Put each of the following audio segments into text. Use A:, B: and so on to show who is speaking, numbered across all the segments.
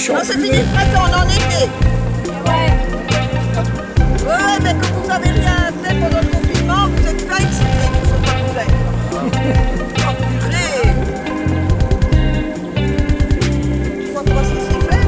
A: Non, c'est fini le printemps, on en été. Ouais. Ouais, mais comme vous n'avez rien fait pendant le confinement, vous êtes pas excités, vous sont pas couverts. Oh purée. Tu vois comment ça s'est fait?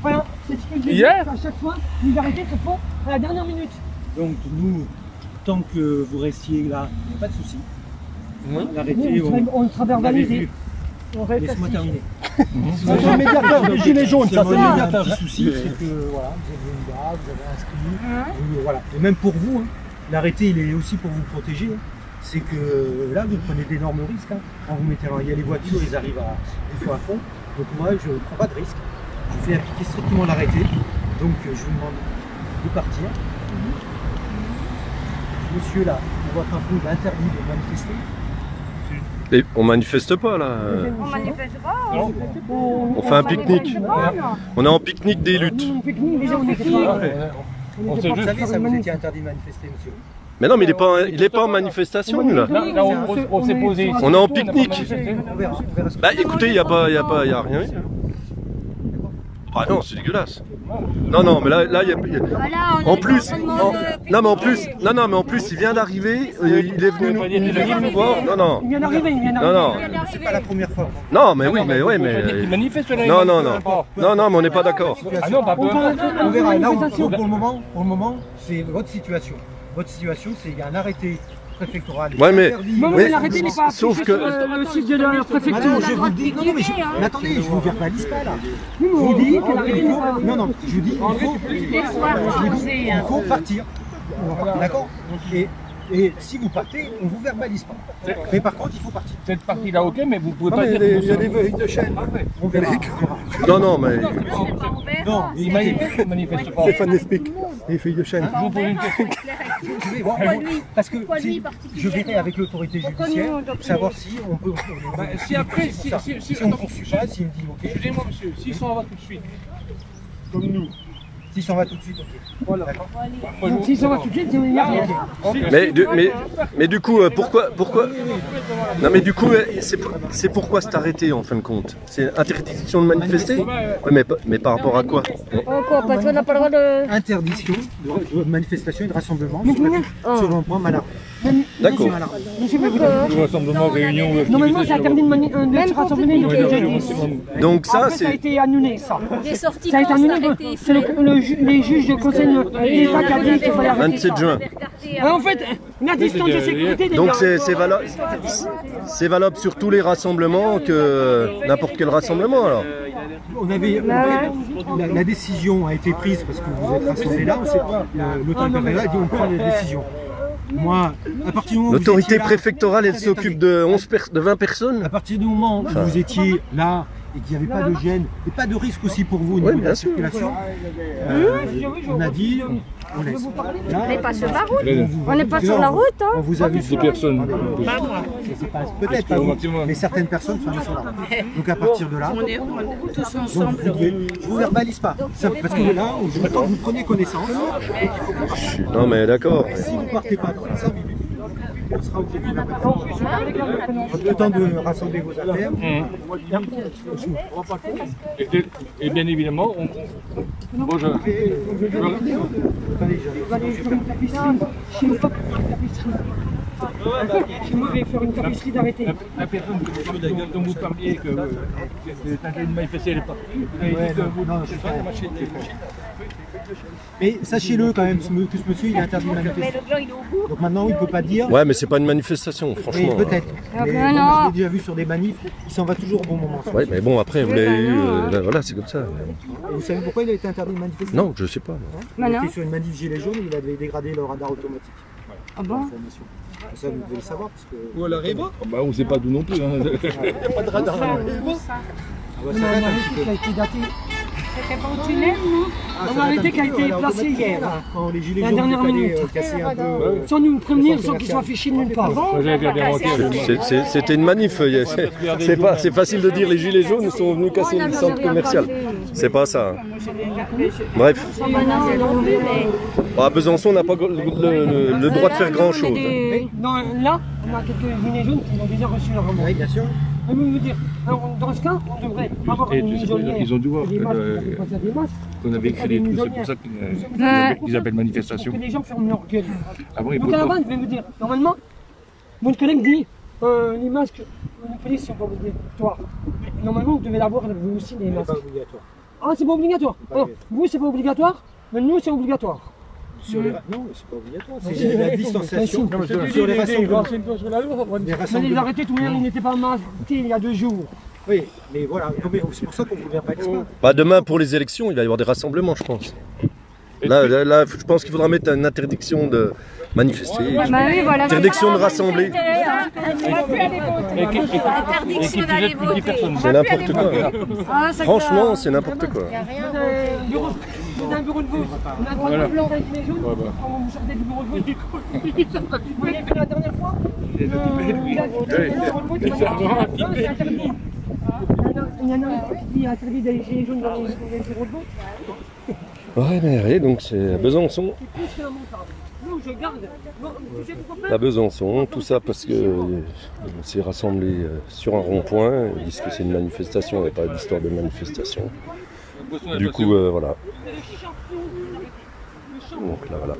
B: Voilà, c'est ce que j'ai dit à chaque fois, les arrêtés se font à la dernière minute.
C: Donc nous, tant que vous restiez là, il n'y a pas de souci. L'arrêté,
B: On sera verbalisé.
C: laisse-moi terminer.
B: C'est le médiateur des Gilets jaunes, ça
C: Le
B: c'est
C: médiateur, le souci, c'est que voilà, vous avez une date, vous avez inscrit, voilà. Et même pour vous, hein, l'arrêté il est aussi pour vous protéger. Hein. C'est que là, vous prenez d'énormes risques. Hein, quand vous mettez, il y a les voitures, ils arrivent des fois à fond. Donc moi, je ne prends pas de risque. Je fais appliquer strictement l'arrêté. Donc je vous demande de partir. Monsieur là, votre info, il est interdit de manifester.
D: Et on manifeste pas là.
E: On manifeste pas.
D: On fait un pique-nique. On est en pique-nique des luttes.
C: Vous savez, ça vous étiez interdit de manifester, monsieur.
D: Mais non, mais il est pas en manifestation là.
F: Là, on s'est posé.
D: On est en pique-nique.
C: On verra ce que
D: Bah écoutez, il y a rien. Ah non, c'est dégueulasse. Non, mais là, il y a... En plus, non, mais en plus, il vient d'arriver, il est venu nous voir. Non.
B: Il vient d'arriver,
D: Non.
C: c'est pas la première fois.
D: Non, mais oui, mais...
F: Il manifeste là.
D: Non, mais on n'est pas d'accord.
F: Ah non, pas peur.
C: On verra. Là, pour le moment, c'est votre situation. Votre situation, c'est qu'il y a un arrêté préfectoral.
D: Ouais, mais
B: l'arrêté n'est pas
D: sauf que
B: le site de la préfecture.
C: Ah non, je vous dis, non, mais attendez, je vous verbalise pas là. Je vous dis que l'arrêté il faut, je vous dis, il faut partir. D'accord. Et si vous partez, on vous verbalise pas. Mais par contre, il faut partir.
F: Cette partie-là, ok, mais vous pouvez pas dire.
C: Il y a des veilles de chaîne. On verra.
D: non, mais
C: Non,
F: Il manifeste pas.
C: Stéphane explique. Les feuilles de chaîne.
F: Je vous pose une question.
C: Je vais voir, parce que je verrai avec l'autorité judiciaire savoir si on peut.
F: Si après, si
C: on ne poursuit pas, s'il me dit ok.
F: Excusez-moi, monsieur, s'ils sont en va tout de suite.
C: Comme nous. S'il s'en va tout de suite, ok. Voilà.
B: Donc s'ils s'en vont tout de suite, il n'y a rien.
D: mais du coup, pourquoi Non, mais du coup, c'est pourquoi cet arrêté en fin de compte? C'est interdiction de manifester? Ouais, mais par rapport à quoi?
E: Quoi, parce qu'on n'a pas le droit de...
C: Interdiction de manifestation et de rassemblement sur un point Malard.
D: D'accord.
F: Rassemblement, réunion.
B: Normalement, c'est interdit de se rassembler.
D: Donc ça,
B: Ça a
D: c'est...
B: été annulé, ça.
E: Il est sorti
B: Ça a été
E: quand
B: annulé.
E: cet arrêté
B: C'est les juges de conseil de l'État qui a dit qu'il fallait arrêter
D: 27 juin.
B: ça. En fait, la distance de sécurité des
D: Donc
B: gars.
D: c'est valable sur tous les rassemblements que n'importe quel rassemblement alors.
C: On avait, la décision a été prise parce que vous êtes rassemblés là, on sait pas, l'autorité préfectorale dit on prend les décisions. Moi, à partir du moment où
D: L'autorité préfectorale, elle s'occupe de 20 personnes.
C: à partir du moment où vous étiez là et qu'il n'y avait pas de gêne et pas de risque aussi pour vous au niveau de la circulation, on a dit on laisse.
E: On n'est pas sur la route. On n'est pas sur la route.
C: On vous a vu
F: Des personnes.
C: peut-être pas vous, mais certaines personnes sont sur la route. Donc à partir de là,
A: On est tous
C: donc
A: ensemble.
C: je vous verbalise pas. Ça, parce que là, quand vous prenez connaissance,
D: Non mais d'accord.
C: si vous partez pas dans les 5 minutes, on sera obligé de vous verbalise. Le temps de rassembler vos affaires.
F: Et bien évidemment, bon, je...
C: Attendez,
B: Je vais aller sur une tapisserie. Chez le peuple, une tapisserie. Chez moi, je vais faire une tapisserie d'arrêter.
F: La personne dont vous parliez, que t'as une manifester, elle est partie. Vous avez dit que vous
C: non, c'est pas mais sachez-le quand même, que ce monsieur il est interdit de manifester. Donc maintenant il ne peut pas dire.
D: Ouais, mais c'est pas une manifestation, franchement.
C: Oui, peut-être. Mais
E: non.
C: moi, je l'ai déjà vu sur des manifs, il s'en va toujours au bon moment.
D: Ouais, mais bon, après, vous l'avez eu. Voilà, c'est comme ça.
C: Et vous savez pourquoi il a été interdit de manifester?
D: Non, je sais pas.
C: Il était sur une manif gilet jaune et il avait dégradé le radar automatique.
E: Ah bon?
C: Ça, vous devez le savoir parce que.
F: Ou à la Réva? Bah, on ne sait pas d'où non plus. Hein.
C: Ah bah, ça date un petit
B: Qui a été daté.
E: C'était pas au tunnel, non?
B: On a arrêté qui a été placé hier.
C: Quand les gilets
B: La
C: jaunes
B: dernière
C: allaient
B: minute.
C: casser un peu.
B: Sans nous prévenir, sans qu'ils soient affichés de nulle part.
F: Moi, j'avais regardé avant-hier.
D: C'était une manif. C'est facile de dire les gilets jaunes sont venus casser le centre commercial. C'est pas ça. Hein. Bref. À Besançon, on n'a pas le droit de faire grand-chose.
B: Là, on a quelques gilets jaunes qui ont déjà reçu leur remonte.
C: Oui, bien sûr.
B: Je veux dire, alors, dans ce cas, on devrait avoir
F: Et
B: une
F: tu sais,
B: muselière.
F: ils ont dû voir
B: Des masques, on appelle des masques.
F: qu'on avait écrit des trucs, c'est pour ça qu'ils appellent manifestation.
B: Que les gens ferment leur gueule.
F: Avant, ils
B: Donc à la
F: peuvent
B: base, je vais vous dire, normalement, mon collègue dit, les masques, les polices sont pas obligatoires. Mais normalement, vous devez l'avoir vous aussi, les
C: C'est
B: masques.
C: pas obligatoire.
B: Ah, c'est pas obligatoire.
C: Pas
B: Alors,
C: obligatoire.
B: vous, c'est pas obligatoire, mais nous, c'est obligatoire.
C: Non, c'est pas obligatoire. C'est la distanciation. Sur les rassemblements. Les
B: Mais les
C: rassemblements.
B: arrêtés, tout le monde, il n'était pas masqué il y a 2 jours.
C: Oui, mais voilà. C'est pour ça qu'on ne vient pas exprès.
D: Bah, demain, pour les élections, il va y avoir des rassemblements, je pense. Là, je pense qu'il faudra mettre une interdiction de manifester.
E: Bah oui, voilà.
D: Interdiction de rassembler.
E: Interdiction d'aller voter.
D: C'est n'importe quoi.
E: Ah, ça
D: Franchement, c'est n'importe quoi.
B: On a un bureau de vote. On a un droit blanc avec les jaunes. Quand vous sortez du bureau de vote. Vous l'avez fait la dernière fois. Il y en a un qui a interdit d'aller chez les jaunes dans les bureaux de vote.
D: Ouais, mais allez, donc c'est à Besançon.
B: Non, je garde.
D: À Besançon, tout ça parce que on s'est rassemblé sur un rond-point. Ils disent que c'est une manifestation, il n'y a pas d'histoire de manifestation. Du coup, voilà. Donc là, voilà.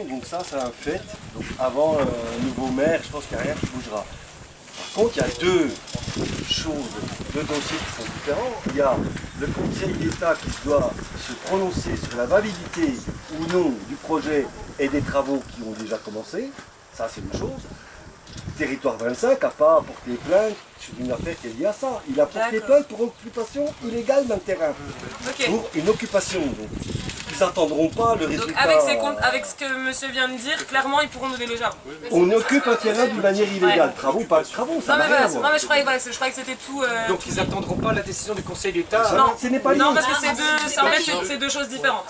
D: Donc ça, c'est un fait. Donc avant un nouveau maire, je pense qu'il n'y a rien qui bougera. Par contre, il y a deux choses, deux dossiers qui sont différents. Il y a le Conseil d'État qui doit se prononcer sur la validité ou non du projet et des travaux qui ont déjà commencé. Ça, c'est une chose. Territoire 25 n'a pas porté plainte sur une affaire qui est liée à ça. Il a porté plainte pour occupation illégale d'un terrain. Pour une occupation. Donc, ils n'attendront pas le résultat.
G: Donc avec ce que monsieur vient de dire, clairement ils pourront nous déloger.
D: On occupe un terrain d'une manière illégale. Ouais. Travaux, pas de travaux, ça n'a rien à voir.
G: Non mais je croyais que c'était tout...
B: Donc ils n'attendront pas la décision du Conseil d'État.
G: Non,
D: ce n'est pas lié.
G: Non parce que c'est deux choses différentes.